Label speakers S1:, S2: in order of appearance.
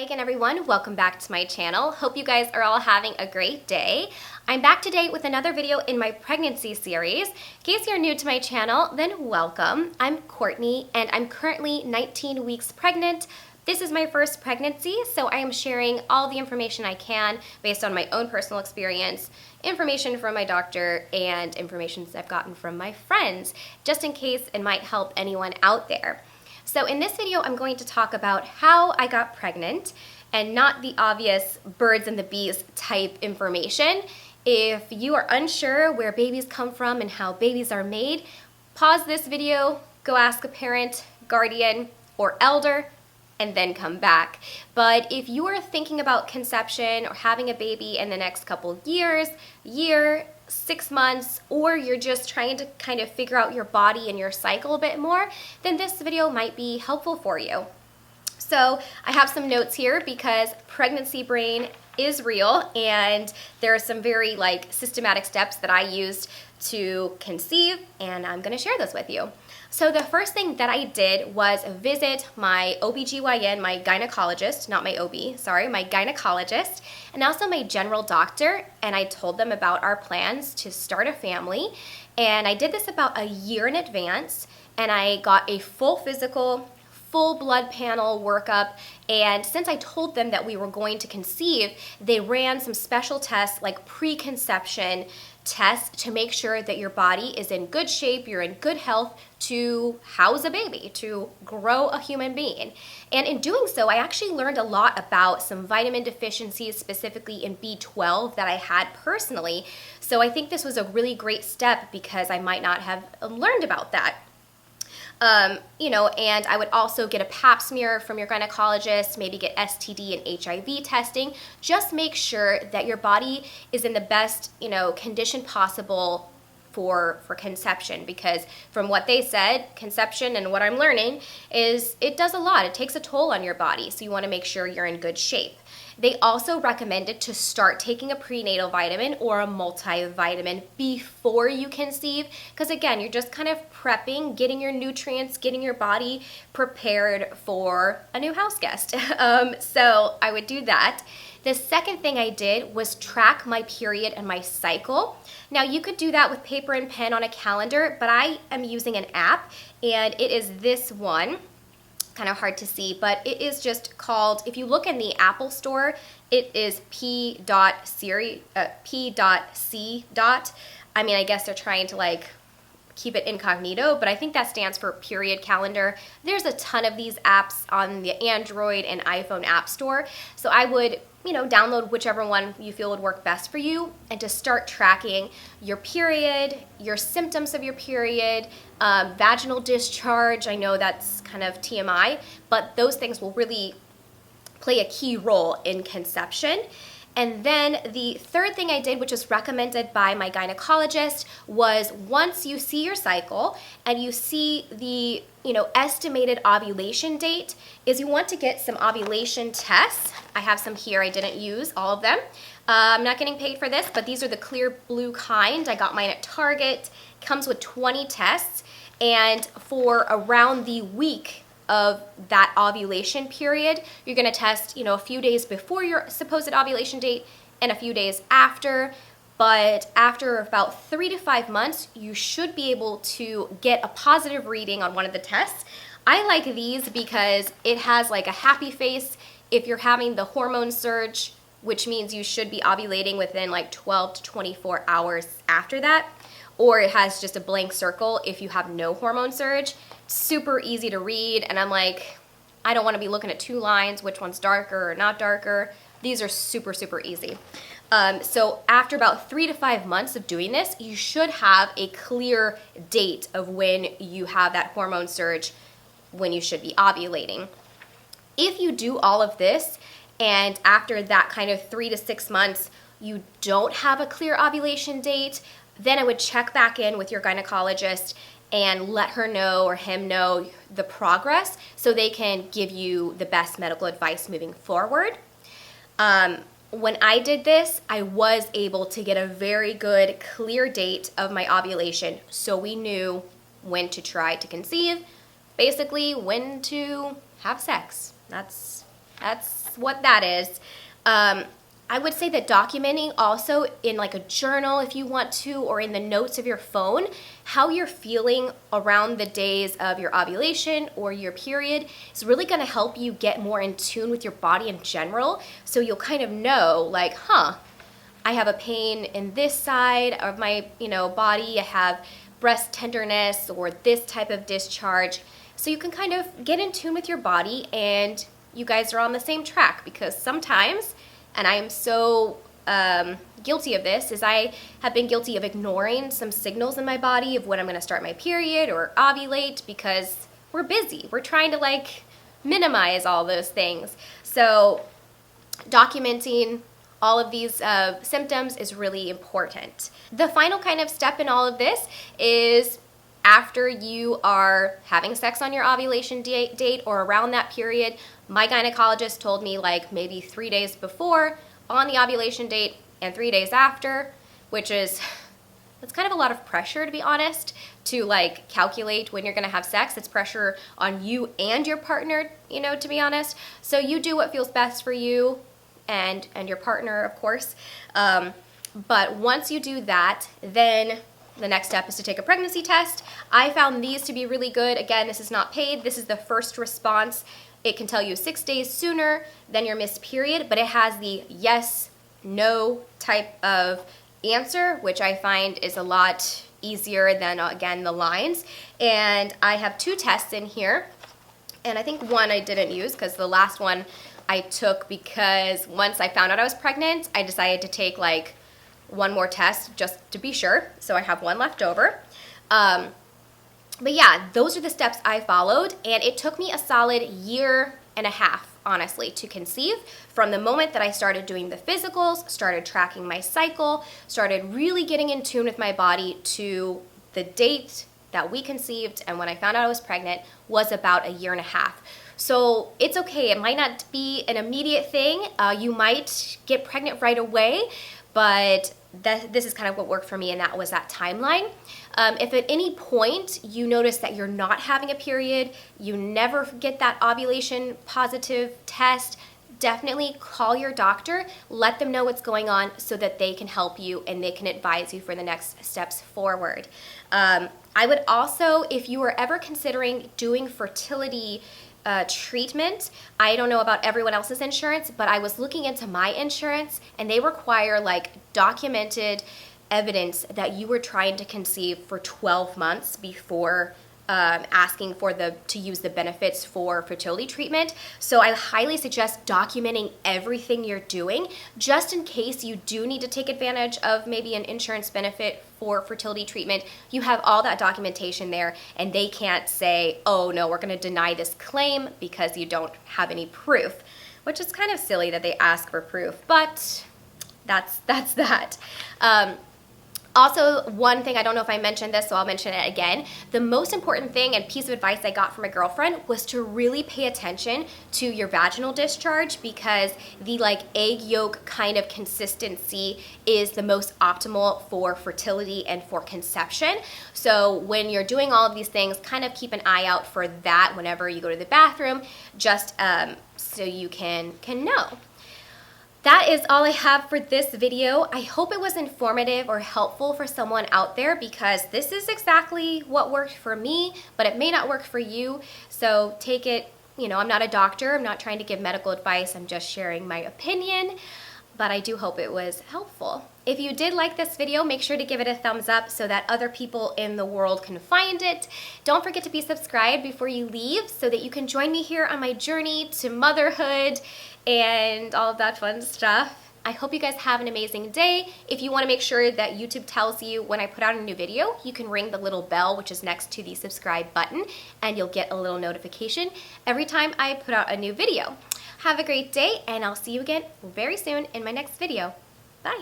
S1: Hi again everyone, welcome back to my channel. Hope you guys are all having a great day. I'm back today with another video in my pregnancy series. In case you're new to my channel, then welcome. I'm Courtney and I'm currently 19 weeks pregnant. This is my first pregnancy, so I am sharing all the information I can based on my own personal experience, information from my doctor, and information I've gotten from my friends, just in case it might help anyone out there. So in this video, I'm going to talk about how I got pregnant and not the obvious birds and the bees type information. If you are unsure where babies come from and how babies are made, pause this video, go ask a parent, guardian, or elder, and then come back. But if you are thinking about conception or having a baby in the next couple years, 6 months, or you're just trying to kind of figure out your body and your cycle a bit more, then this video might be helpful for you. So I have some notes here because pregnancy brain is real and there are some very systematic steps that I used to conceive, and I'm going to share those with you. So the first thing that I did was visit my OBGYN, my gynecologist, not my OB, sorry, my gynecologist, and also my general doctor, and I told them about our plans to start a family. And I did this about a year in advance, and I got a full physical, full blood panel workup, and since I told them that we were going to conceive, they ran some special tests like preconception tests to make sure that your body is in good shape, you're in good health to house a baby, to grow a human being. And in doing so, I actually learned a lot about some vitamin deficiencies, specifically in B12 that I had personally. So I think this was a really great step because I might not have learned about that. And I would also get a pap smear from your gynecologist, maybe get STD and HIV testing. Just make sure that your body is in the best, condition possible for conception, because from what they said, conception and what I'm learning is it does a lot. It takes a toll on your body, so you want to make sure you're in good shape. They also recommended to start taking a prenatal vitamin or a multivitamin before you conceive, because again, you're just kind of prepping, getting your nutrients, getting your body prepared for a new house guest. So I would do that. The second thing I did was track my period and my cycle. Now you could do that with paper and pen on a calendar, but I am using an app, and it is this one. Kind of hard to see, but it is just called, if you look in the Apple store, it is P.C. I mean, I guess they're trying to keep it incognito, but I think that stands for period calendar. There's a ton of these apps on the Android and iPhone app store, so I would download whichever one you feel would work best for you, and to start tracking your period, your symptoms of your period, vaginal discharge. I know that's kind of TMI, but those things will really play a key role in conception. And then the third thing I did, which was recommended by my gynecologist, was once you see your cycle and you see the estimated ovulation date, is you want to get some ovulation tests. I have some here. I didn't use all of them. I'm not getting paid for this, but these are the clear blue kind. I got mine at Target. It comes with 20 tests, and for around the week of that ovulation period, you're going to test, a few days before your supposed ovulation date and a few days after. But after about 3 to 5 months, you should be able to get a positive reading on one of the tests. I like these because it has a happy face if you're having the hormone surge, which means you should be ovulating within 12 to 24 hours after that. Or it has just a blank circle if you have no hormone surge. Super easy to read, and I'm I don't want to be looking at two lines, which one's darker or not darker. These are super, super easy. So after about 3 to 5 months of doing this, you should have a clear date of when you have that hormone surge, when you should be ovulating. If you do all of this, and after that kind of 3 to 6 months, you don't have a clear ovulation date, then I would check back in with your gynecologist and let her know or him know the progress so they can give you the best medical advice moving forward. When I did this, I was able to get a very good, clear date of my ovulation, so we knew when to try to conceive, basically when to have sex. That's that's what that is. I would say that documenting also in like a journal if you want to, or in the notes of your phone, how you're feeling around the days of your ovulation or your period is really going to help you get more in tune with your body in general. So you'll kind of know like, I have a pain in this side of my, body. I have breast tenderness or this type of discharge. So you can kind of get in tune with your body and you guys are on the same track, because sometimes, and I am so guilty of this, is I have been guilty of ignoring some signals in my body of when I'm going to start my period or ovulate, because we're busy. We're trying to like minimize all those things. So documenting all of these symptoms is really important. The final kind of step in all of this is after you are having sex on your ovulation date or around that period. My gynecologist told me like maybe 3 days before on the ovulation date and 3 days after, which is, it's kind of a lot of pressure, to be honest, to like calculate when you're going to have sex. It's pressure on you and your partner, to be honest. So you do what feels best for you and your partner, of course. But once you do that, then the next step is to take a pregnancy test. I found these to be really good. Again, this is not paid. This is the first response. It can tell you 6 days sooner than your missed period, but it has the yes, no type of answer, which I find is a lot easier than, again, the lines. And I have 2 tests in here, and I think one I didn't use because the last one I took because once I found out I was pregnant, I decided to take like one more test just to be sure. So I have one left over. But yeah, those are the steps I followed, and it took me a solid 1.5 years, honestly, to conceive. From the moment that I started doing the physicals, started tracking my cycle, started really getting in tune with my body, to the date that we conceived and when I found out I was pregnant was about 1.5 years. So it's okay. It might not be an immediate thing. You might get pregnant right away, but this is kind of what worked for me, and that was that timeline. If at any point you notice that you're not having a period, you never get that ovulation positive test, definitely call your doctor, let them know what's going on so that they can help you and they can advise you for the next steps forward. I would also, if you are ever considering doing fertility treatment, I don't know about everyone else's insurance, but I was looking into my insurance and they require like documented evidence that you were trying to conceive for 12 months before asking for to use the benefits for fertility treatment. So I highly suggest documenting everything you're doing, just in case you do need to take advantage of maybe an insurance benefit for fertility treatment. You have all that documentation there, and they can't say, oh no, we're going to deny this claim because you don't have any proof, which is kind of silly that they ask for proof, but that's that. Also, one thing, I don't know if I mentioned this, so I'll mention it again. The most important thing and piece of advice I got from a girlfriend was to really pay attention to your vaginal discharge, because the like egg yolk kind of consistency is the most optimal for fertility and for conception. So when you're doing all of these things, kind of keep an eye out for that whenever you go to the bathroom, just so you can know. That is all I have for this video. I hope it was informative or helpful for someone out there, because this is exactly what worked for me, but it may not work for you. So take it, I'm not a doctor. I'm not trying to give medical advice. I'm just sharing my opinion, but I do hope it was helpful. If you did like this video, make sure to give it a thumbs up so that other people in the world can find it. Don't forget to be subscribed before you leave so that you can join me here on my journey to motherhood and all of that fun stuff. I hope you guys have an amazing day. If you want to make sure that YouTube tells you when I put out a new video, you can ring the little bell which is next to the subscribe button, and you'll get a little notification every time I put out a new video. Have a great day, and I'll see you again very soon in my next video. Bye.